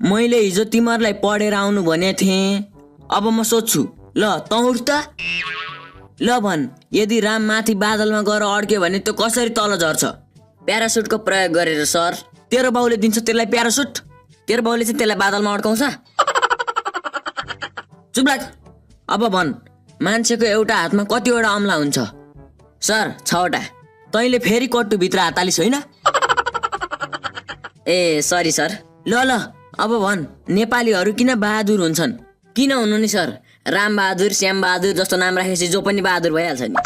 मैले हिजो तिमीहरूलाई पढेर आउनु भनेको थिएँ। अब म सोध्छु, ल तँ उठ त। ल भन्, यदि राम माथि बादलमा गएर अड्क्यो भने त्यो कसरी तल झर्छ? प्यारासुटको प्रयोग गरेर सर। तेरो बाउले दिन्छ त्यसलाई प्यारासुट? तेरो बाउले चाहिँ त्यसलाई बादलमा अड्काउँछ? चुप लाग। अब भन्, मान्छेको एउटा हातमा कतिवटा अम्ला हुन्छ? सर 6वटा। तैँले फेरि कट्टुभित्र हात हालिस् होइन? ए सरी सर। ल अब भन्, नेपालीहरू किन बहादुर हुन्छन्? किन हुनु नि सर? राम बहादुर, श्याम बहादुर जस्तो नाम राखेपछि जो पनि बहादुर भइहाल्छ नि।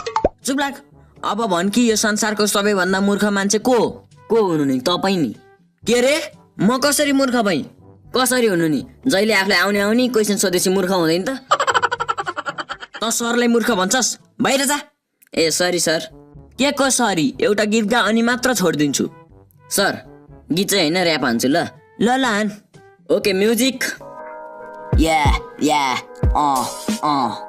चुप लाग। अब भन् कि यो संसारको सबैभन्दा मूर्ख मान्छे को हुनु नि? तपाईँ नि। के रे? म कसरी मूर्ख भएँ? कसरी हुनु नि? जहिले आफूलाई आउने क्वेसन सोधेपछि मूर्ख हुँदैन त? त सरलाई मूर्ख भन्छस्? बाहिर जा। ए सरी सर। के को सरी? एउटा गीत गा अनि मात्र छोडिदिन्छु। सर गीत चाहिँ होइन, ऱ्याप हान्छु ल। ल हान। Okay music.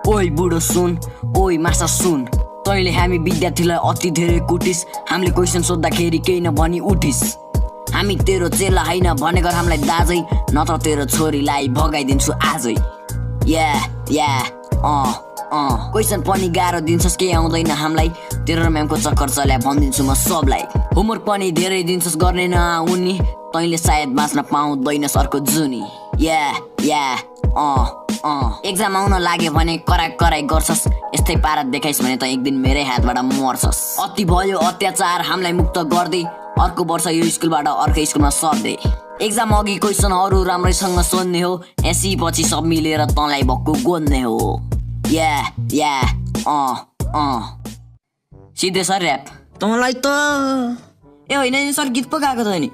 ओइ बुढो सुन, ओइ माछा सुन, तैँले हामी विद्यार्थीलाई अति धेरै कुटिस। हामीले क्वेसन सोद्धाखेरि केही नभनी उठिस। हामी तेरो चेला होइन भनेको हामीलाई दाजै, नत्र तेरो छोरीलाई भगाइदिन्छु आजै। क्वेसन पनि गाह्रो दिन्छस्, केही आउँदैन हामीलाई। तेरो म्यामको चक्कर चल्या भनिदिन्छु म सबलाई। होमवर्क पनि धेरै दिन्छस्, गर्ने नआउनी। तैँले सायद बाँच्न पाउँदैन सरको जुनी। एक्जाम आउन लाग्यो भने कराई गर्छस्। यस्तै पारा देखाइस् भने त एक दिन मेरै हातबाट मर्छस्। अति भयो अत्याचार हामीलाई मुक्त गर्दै, अर्को वर्ष यो स्कुलबाट अर्कै स्कुलमा सर्दै। एक्जाम अघि क्वेसनहरू राम्रैसँग सोध्ने हो, एसी पछि सब मिलेर तँलाई भक्कु गोद्ने हो। सिधै सर ऱ्याप। तँलाई त ए होइन नि सर, गीत पो गाएको त नि।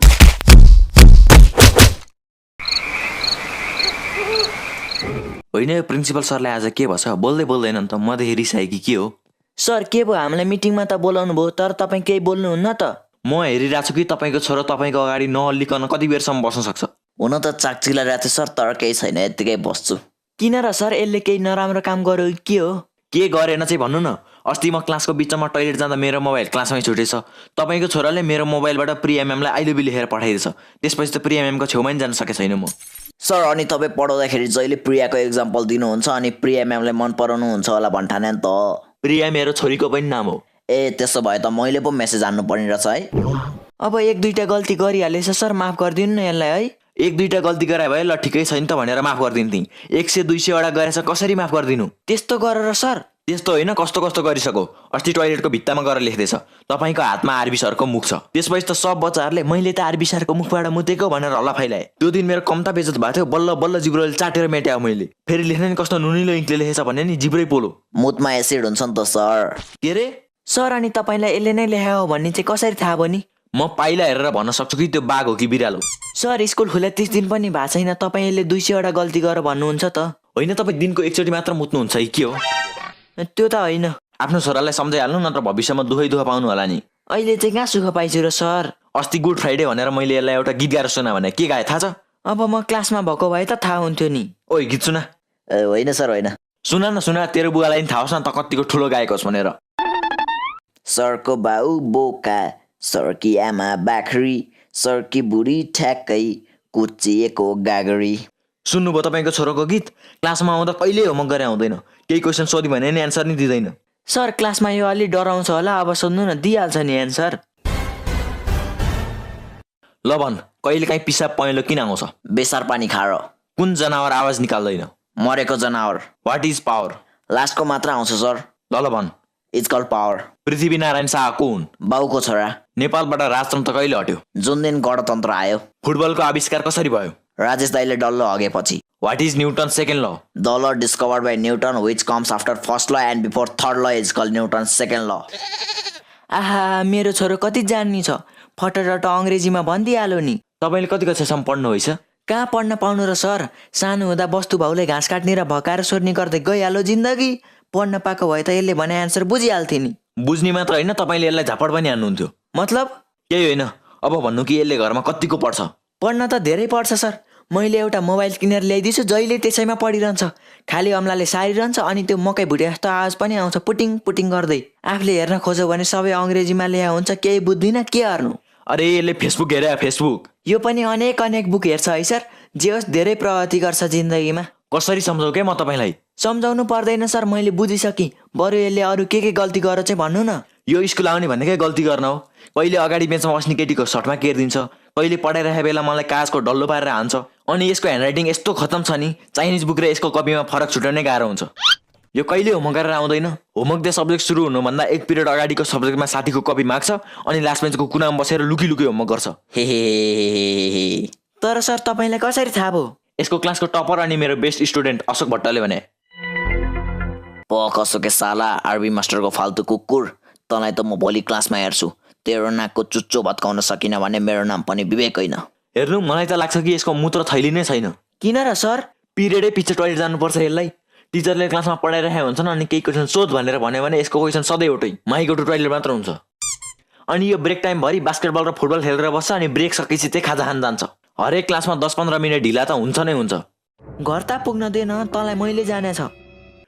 होइन यो प्रिन्सिपल सरलाई आज के भन्छ? बोल्दैन नि त। मदेखि रिसाए कि के हो? सर के भयो? हामीलाई मिटिङमा त बोलाउनु भयो, तर तपाईँ केही बोल्नुहुन्न त। म हेरिरहेको छु कि तपाईँको छोरो तपाईँको अगाडि नहल्लिकन कति बेरसम्म बस्न सक्छ। हुन त चाकचिला रहेछ सर, तर केही छैन, यत्तिकै बस्छु। किन र सर? यसले केही नराम्रो काम गर्यो के हो? के गरेन चाहिँ भन्नु न। अस्ति म क्लासको बिचमा टोइलेट जाँदा मेरो मोबाइल क्लासमै छुटेछ। तपाईँको छोराले मेरो मोबाइलबाट प्रिया म्यामलाई आई लभ यु लेखेर पठाइदिएछ। त्यसपछि त प्रिया म्यामको छेउमा नि जान सकेको छैन म। सर अनि तपाईँ पढाउँदाखेरि जहिले प्रियाको एक्जाम्पल दिनुहुन्छ अनि प्रिया म्यामलाई मन पराउनुहुन्छ होला भन्ठाने नि त। प्रिया मेरो छोरीको पनि नाम हो। ए त्यसो भए त मैले पो मेसेज हान्नु पर्ने रहेछ है। अब 1-2टा गल्ती गरिहालेछ सर, माफ गरिदिनु न यसलाई है। 1-2टा गल्ती गराए भए ल ठिकै छ नि त भनेर माफ गरिदिन्थेँ। 100-200 वटा गरेछ, कसरी माफ गरिदिनु? त्यस्तो गरेर सर? त्यस्तो होइन, कस्तो गरिसक्यो। अस्ति टोइलेटको भित्तामा गएर लेख्दैछ तपाईँको हातमा आरबी सरको मुख छ। त्यसपछि त सब बच्चाहरूले मैले त आरबी सरको मुखबाट मुतेको भनेर हल्ला फैलाए। त्यो दिन मेरो कम्ता बेइज्जत भएको थियो। बल्ल जिब्रोले चाटेर मेट्यायो मैले। फेरि लेख्ने नि कस्तो नुनिलो इङ्कले लेखेछ भने नि जिब्रै पोलो। मुतमा एसिड हुन्छ नि त सर। के रे? सर अनि तपाईँलाई यसले नै लेखायो भन्ने चाहिँ कसरी थाहा भयो नि? म पाइला हेरेर भन्न सक्छु कि त्यो बाघ हो कि बिरालो। सर स्कुल खुले 30 दिन पनि भएको छैन, तपाईँ यसले 200 वटा गल्ती गरेर भन्नुहुन्छ त? होइन, तपाईँ दिनको एकचोटि मात्र मुत्नुहुन्छ कि के हो? त्यो त होइन। आफ्नो छोरालाई सम्झाइहाल्नु, नत्र भविष्यमा दुःख पाउनु होला नि। अहिले चाहिँ कहाँ सुख पाइछु र सर? अस्ति गुड फ्राइडे भनेर मैले यसलाई एउटा गीत गाएर सुना भने के गाए थाहा छ? अब म क्लासमा भएको भए त थाहा हुन्थ्यो नि। ओइ गीत सुना। होइन सर होइन। सुना, तेरो बुवालाई नि थाहा होस् न त कतिको ठुलो गाएको होस् भनेर। सरको बाउ बोका, सरकी आमा बाख्री, सरकी बुढी ठ्याक्कै कुचिएको गागरी। सुन्नुभयो तपाईँको छोरोको गीत? क्लासमा आउँदा कहिले होमवर्क गरे आउँदैन। केही क्वेसन सोध्यो भने नि एन्सर नि दिँदैन। सर क्लासमा यो अलि डराउँछ होला, अब सोध्नु न, दिइहाल्छ नि एन्सर। ल भन्, कहिले काहीँ पिसाब पहेँलो किन आउँछ? बेसार पानी खाएर। कुन जनावर आवाज निकाल्दैन? मरेको जनावर। What is power? लास्टको मात्र आउँछ सर। ल भन्। It's called power. Prithvinarayan Shah को हुन्? बाउको छोरा। नेपालबाट राजतन्त्र कहिले हट्यो? जुन दिन गणतन्त्र आयो। फुटबलको आविष्कार कसरी भयो? राजेश दाइले डल्लो हगेपछि। वाट इज न्युटन सेकेन्ड ल? The law discovered by Newton which comes after first law and before third law is called Newton's second law. आहा, मेरो छोरो कति जान्नी छ, फटरट अङ्ग्रेजीमा भनिदिइहाल्यो नि। तपाईँले कति कक्षासम्म पढ्नु होइछ? कहाँ पढ्न पाउनु र सर? सानो हुँदा बस्तु भाउले घाँस काट्ने र भकाएर सोर्ने गर्दै गइहाल्यो जिन्दगी। पढ्न पाएको भए त यसले भने एन्सर बुझिहाल्थे नि। बुझ्ने मात्र होइन, तपाईँले यसलाई झापड पनि हान्नुहुन्थ्यो। मतलब? केही होइन। अब भन्नु कि यसले घरमा कतिको पढ्छ? पढ्न त धेरै पढ्छ सर। मैले एउटा मोबाइल किनेर ल्याइदिन्छु, जहिले त्यसैमा पढिरहन्छ। खाली अम्लाले सारिरहन्छ अनि त्यो मकै भुटे जस्तो आवाज पनि आउँछ पुटिङ पुटिङ गर्दै। आफूले हेर्न खोज्यो भने सबै अङ्ग्रेजीमा लेखा हुन्छ, केही बुझ्दिनँ, के गर्नु? अरे यसले फेसबुक हेरे, फेसबुक। यो पनि अनेक बुक हेर्छ है सर। जे होस् धेरै प्रगति गर्छ जिन्दगीमा। कसरी सम्झाउ के म तपाईँलाई? सम्झाउनु पर्दैन सर, मैले बुझिसकेँ। बरु यसले अरू के गल्ती गर चाहिँ भन्नु न। यो स्कुल आउने भनेकै गल्ती गर्न हो। कहिले अगाडि बेन्चमा बस्ने केटीको सर्टमा केरिदिन्छ, कहिले पढाइरहेको बेला मलाई कागजको डल्लो पारेर हान्छ। अनि यसको ह्यान्डराइटिङ यस्तो खतम छ नि, चाइनिज बुक र यसको कपीमा फरक छुट्याउनै गाह्रो हुन्छ। यो कहिले होमवर्क गरेर आउँदैन। होमवर्क डे सब्जेक्ट सुरु हुनुभन्दा 1 पिरियड अगाडिको सब्जेक्टमा साथीको कपी माग्छ अनि लास्ट बेन्चको कुनामा बसेर लुकी होमवर्क गर्छ। हे तर सर तपाईँलाई कसरी थाहा भयो? यसको क्लासको टपर अनि मेरो बेस्ट स्टुडेन्ट अशोक भट्टले भने। कसोके साला आरबी मास्टरको फाल्तु कुकुर, तँलाई त म भोलि क्लासमा हेर्छु। तेरो नाकको चुच्चो भत्काउन सकिनँ भने मेरो नाम पनि विवेक होइन। हेर्नु, मलाई त लाग्छ कि यसको मूत्र थैली नै छैन। किन र सर? पिरियडै पछि टोइलेट जानुपर्छ यसलाई। टिचरले क्लासमा पढाइरहेका हुन्छन् अनि केही क्वेसन सोध भनेर भन्यो भने यसको क्वेसन सधैँ एउटै, माई गो टु टोइलेट मात्र हुन्छ। अनि यो ब्रेक टाइमभरि बास्केटबल र फुटबल खेलेर बस्छ अनि ब्रेक सकेपछि चाहिँ खाजा खान जान्छ। हरेक क्लासमा 10-15 मिनट ढिला त हुन्छ नै हुन्छ। घर त पुग्न दिएन, तँलाई मैले जाने छ।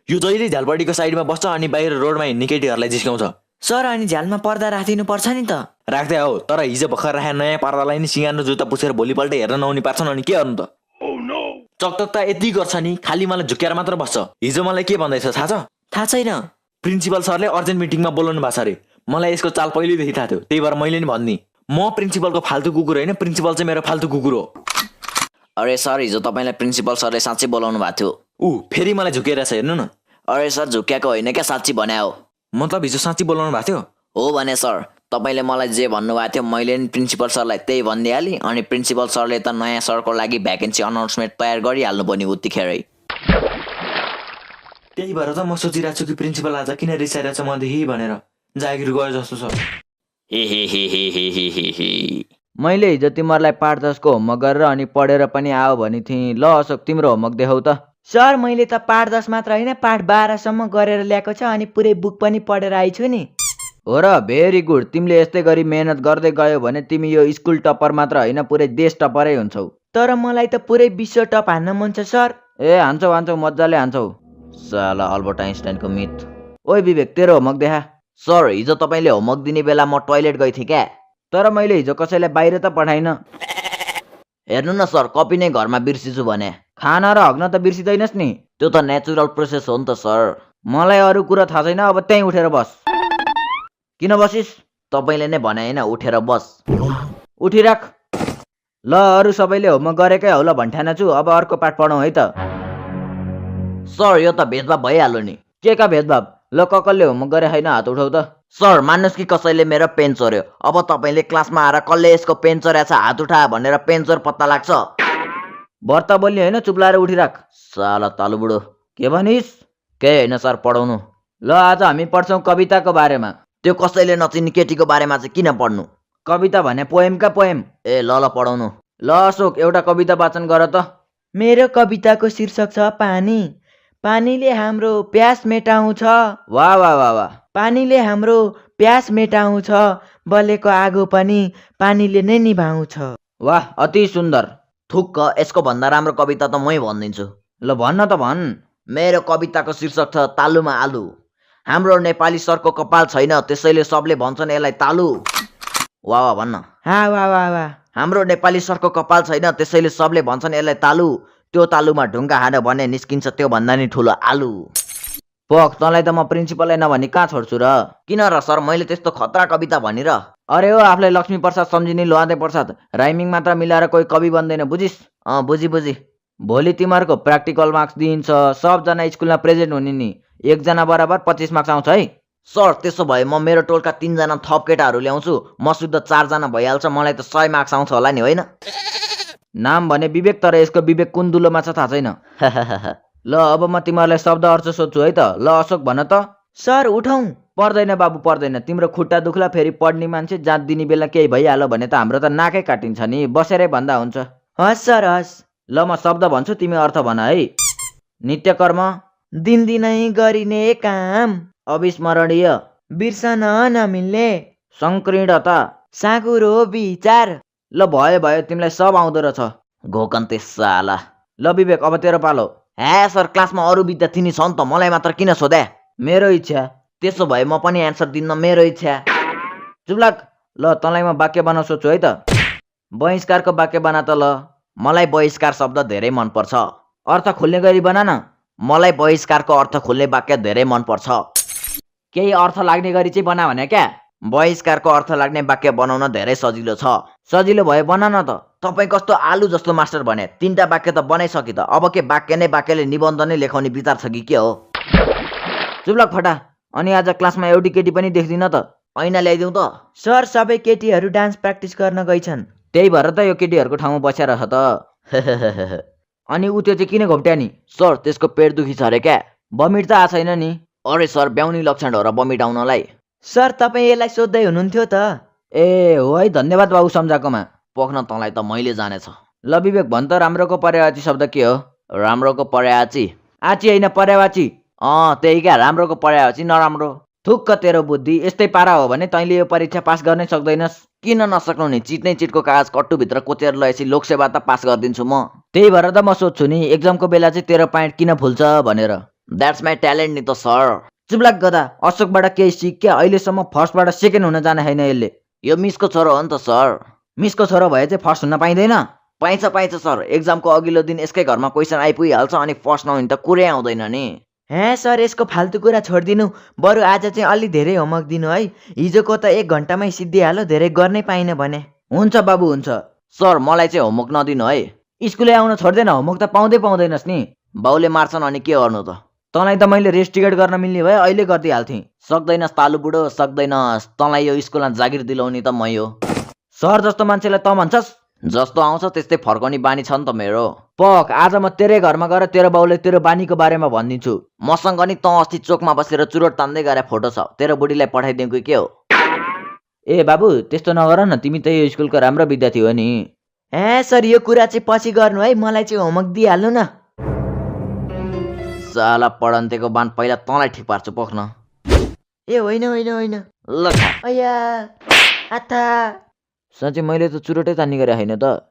यो जहिले झ्यालपट्टिको साइडमा बस्छ अनि बाहिर रोडमा हिँड्ने केटीहरूलाई जिस्काउँछ। सर अनि झ्यालमा पर्दा राखिदिनु पर्छ नि त। राख्दै हो, तर हिजो भर्खर राखे नयाँ पर्दालाई नि सिँगानो जुत्ता पुछेर भोलिपल्ट हेर्न नहुने पार्छन् अनि के गर्नु त? चकचक त यति गर्छ नि, खालि मलाई झुक्याएर मात्र बस्छ। हिजो मलाई के भन्दैछ थाहा छ? थाहा छैन। प्रिन्सिपल सरले अर्जेन्ट मिटिङमा बोलाउनु भएको छ अरे। मलाई यसको चाल पहिल्यैदेखि थाहा थियो, त्यही भएर मैले नि भनिदिएँ, म प्रिन्सिपलको फाल्तु कुकुर होइन, प्रिन्सिपल चाहिँ मेरो फाल्तु कुकुर हो। अरे सर, हिजो तपाईँलाई प्रिन्सिपल सरले साँच्चै बोलाउनु भएको थियो। फेरि मलाई झुकेर छ, हेर्नु न। अरे सर, झुक्याएको होइन क्या, साँच्ची भने हो। मतलब हिजो साँच्ची बोलाउनु भएको थियो? हो भने सर, तपाईँले मलाई जे भन्नुभएको थियो मैले नि प्रिन्सिपल सरलाई त्यही भनिदिइहालेँ। अनि प्रिन्सिपल सरले त नयाँ सरको लागि भ्याकेन्सी अनाउन्समेन्ट तयार गरिहाल्नु पर्ने उत्तिखेरै। त्यही भएर त म सोचिरहेको छु कि प्रिन्सिपल आज किन रिसाइरहेको छ मदेखि भनेर। जागिर गयो जस्तो छ। मैले हिजो तिमीहरूलाई पाठ 10 को होमवर्क गरेर अनि पढेर पनि आओ भने थिएँ। ल अशोक, तिम्रो होमवर्क देखाउ त। सर, मैले त पाठ 10 मात्र होइन, पाठ 12 सम्म गरेर ल्याएको छ अनि पुरै बुक पनि पढेर आइछु नि। हो र, भेरी गुड। तिमीले यस्तै गरी मेहनत गर्दै गयो भने तिमी यो स्कुल टपर मात्र होइन, पुरै देश टपरै हुन्छौ। तर मलाई त पुरै विश्व टप हान्न मन छ सर। हान्छौ मजाले हान्छौ। साला अल्बर्ट आइन्स्टाइनको मिथ। ओइ विवेक, तेरो होमवर्क देखा। सर, हिजो तपाईँले होमवर्क दिने बेला म टोइलेट गएको थिएँ क्या। तर मैले हिजो कसैलाई बाहिर त पठाइन। हेर्नु न सर, कपी नै घरमा बिर्सिछु भने। खाना र हग्न त बिर्सिँदैनस् नि। त्यो त नेचुरल प्रोसेस हो नि त सर। मलाई अरू कुरा थाहा छैन, अब त्यहीँ उठेर बस। किन बसिस्? तपाईँले नै भने होइन, उठेर बस। उठिराख। ल, अरू सबैले होमवर्क गरेकै हौ ल भन्ठाना छु। अब अर्को पाठ पढौँ है त। सर, यो त भेदभाव भइहाल्यो नि। के का भेदभाव? ल, कसले होमवर्क गरे छैन हात उठाउ त। सर, मान्नुहोस् कि कसैले मेरो पेन चोर्यो। अब तपाईँले क्लासमा आएर कसले यसको पेन चोर्या छ हात उठा भनेर पेन चोर पत्ता लाग्छ। भर्ता बोल्ने होइन, चुप लाएर उठिराख। साला तालु बुढो। के भनिस्? केही होइन सर, पढाउनु। ल, आज हामी पढ्छौँ कविताको बारेमा। त्यो कसैले नचिन्ने केटीको बारेमा चाहिँ किन पढ्नु? कविता भने पोएमका पोएम। ल पढाउनु। ल अशोक, एउटा कविता वाचन गर त। मेरो कविताको शीर्षक छ पानी। पानीले हाम्रो प्यास मेटाउँछ। वाह वाह वाह वाह। पानीले हाम्रो प्यास मेटाउँछ, बलेको आगो पनि पानीले नै निभाउँछ। वाह, अति सुन्दर। थुक्क, यसको भन्दा राम्रो कविता त मै भनिदिन्छु। ल भन्न त भन्। मेरो कविताको शीर्षक छ तालुमा आलु। हाम्रो नेपाली सरको कपाल छैन, त्यसैले सबले भन्छन् यसलाई तालु। वाह वाह भन्न। हा वाह वाह वाह। हाम्रो नेपाली सरको कपाल छैन, त्यसैले सबले भन्छन् यसलाई तालु। त्यो तालुमा ढुङ्गा हान्यो भने निस्किन्छ त्यो भन्दा नि ठुलो आलु। पख, तँलाई त म प्रिन्सिपललाई नभनी कहाँ छोड्छु र? किन र सर, मैले त्यस्तो खतरा कविता भनिर? अरे हो, आफूलाई लक्ष्मी प्रसाद सम्झिने लोहादे प्रसाद। राइमिङ मात्र मिलाएर कोही कवि बन्दैन, बुझिस्? बुझी। भोलि तिमीहरूको प्र्याक्टिकल मार्क्स दिइन्छ। सबजना स्कुलमा प्रेजेन्ट हुने नि। 1 जना बराबर 25 मार्क्स आउँछ है। सर, त्यसो भए म मेरो टोलका 3 जना थप केटाहरू ल्याउँछु। म शुद्ध 4 जना भइहाल्छ। मलाई त 100 मार्क्स आउँछ होला नि, होइन? नाम भने विवेक, तर यसको विवेक कुन दुलोमा छ थाहा छैन। ल, अब म तिमीहरूलाई शब्द अर्थ सोध्छु है त। ल अशोक, भन त। सर, उठौँ। पर्दैन बाबु, पर्दैन। तिम्रो खुट्टा दुख्ला, फेरि पढ्ने मान्छे जात दिने बेला केही भइहाल्यो भने त हाम्रो त नाकै काटिन्छ नि। बसेरै भन्दा हुन्छ। हस् सर, हस्। ल, म शब्द भन्छु, तिमी अर्थ भन है। नित्यकर्म, दिनदिनै गरिने काम, अविस्मरणीय, बिर्सन नमिल्ने, संकीर्णता, साँघुरो विचार। ल भयो, तिमीलाई सब आउँदो रहेछ। घोकन्ते साला। ल विवेक, अब तेरो पालो। सर, क्लासमा अरू विद्यार्थी नि छन् त, मलाई मात्र किन सोधे? मेरो इच्छा। त्यसो भए म पनि एन्सर दिन्न, मेरो इच्छा। चुप लाग। ल, तँलाई म वाक्य बनाउ सोध्छु है त। बहिष्कारको वाक्य बना त। ल, मलाई बहिष्कार शब्द धेरै मनपर्छ। अर्थ खोल्ने गरी बना न। मलाई बहिष्कारको अर्थ खोल्ने वाक्य धेरै मनपर्छ। केही अर्थ लाग्ने गरी चाहिँ बना भने क्या? बहिष्कारको अर्थ लाग्ने वाक्य बनाउन धेरै सजिलो छ। सजिलो भयो बना न त। तपाईँ कस्तो आलु जस्तो मास्टर भने 3टा वाक्य त बनाइसकि त। अब के वाक्य नै वाक्यले निबन्ध नै लेखाउने विचार छ कि के हो? चुप्लक फटा। अनि आज क्लासमा एउटी केटी पनि देख्दिन त। ऐना ल्याइदिउँ त? सर सबै केटीहरू डान्स प्र्याक्टिस गर्न गइछन्। त्यही भएर त यो केटीहरूको ठाउँमा बसेर छ त। अनि ऊ त्यो चाहिँ किन घोप्ट्या नि? सर त्यसको पेट दुखी छ अरे क्या? बमिट त आएको छैन नि। अरे सर ब्याउनी लक्षण हो र बमिट आउनलाई। सर तपाईँ यसलाई सोध्दै हुनुहुन्थ्यो त? ए हो है, धन्यवाद बाबु सम्झाएकोमा। पोख्न तँलाई त मैले जानेछ। ल विवेक भन् त, राम्रोको पर्यायवाची शब्द के हो? राम्रोको पर्यायवाची आची होइन पर्यायवाची। त्यही क्या, राम्रोको पर्यायवाची नराम्रो। थुक्क तेरो बुद्धि। यस्तै पारा हो भने तैँले यो परीक्षा पास गर्नै सक्दैनस्। किन नसक्नु नि? चिट्नै चिटको कागज कट्टुभित्र कोचेर लगेपछि लोकसेवा त पास गरिदिन्छु म। त्यही भएर त म सोध्छु नि, एक्जामको बेला चाहिँ तेरो प्यान्ट किन फुल्छ भनेर। द्याट्स माई ट्यालेन्ट नि त सर। चुप्लाक गदा, अशोकबाट केही सिक क्या? अहिलेसम्म फर्स्टबाट सेकेन्ड हुन जाने होइन यसले। यो मिसको छोरो हो नि त सर। मिसको छोरो भए चाहिँ फर्स्ट हुन पाइँदैन? पाइन्छ सर। एक्जामको अघिल्लो दिन यसकै घरमा क्वेसन आइपुगिहाल्छ अनि फर्स्ट नहुने त कुरै आउँदैन नि। हे सर यसको फाल्तु कुरा छोडिदिनु। बरु आज चाहिँ अलि धेरै होमवर्क दिनु है। हिजोको त 1 घन्टामै सिद्धिहाल्यो, धेरै गर्नै पाइनँ भने। हुन्छ बाबु हुन्छ। सर मलाई चाहिँ होमवर्क नदिनु है। स्कुलै आउन छोड्दैन, होमवर्क त पाउँदैनस् नि। बाउले मार्छन् अनि के गर्नु त? तँलाई त मैले रेस्ट टिकट गर्न मिल्ने भए अहिले गरिदिइहाल्थेँ। सक्दैनस् तालु बुढो, सक्दैनस्। तँलाई यो स्कुलमा जागिर दिलाउने त मै हो। सर जस्तो मान्छेलाई त भन्छस्? जस्तो आउँछ त्यस्तै फर्काउने बानी छ नि त मेरो। पक, आज म तेरै घरमा गएर तेरो बाउले तेरो बानीको बारेमा भनिदिन्छु। मसँग नि तँ अस्ति चोकमा बसेर चुरोट तान्दै गएर फोटो छ। तेरो बुढीलाई पठाइदिउँ कि के हो? ए बाबु त्यस्तो नगर न, तिमी त यो स्कुलको राम्रो विद्यार्थी हो नि। हे सर यो कुरा चाहिँ पछि गर्नु है, मलाई चाहिँ होमवर्क दिइहाल्नु न। साला पढन्तेको बान पहिला तँलाई ठिक पार्छु, पोख्न। ए होइन होइन होइन। ल अया आथा। साँच्चै मैले त चुरोटै तान्ने गरे होइन त।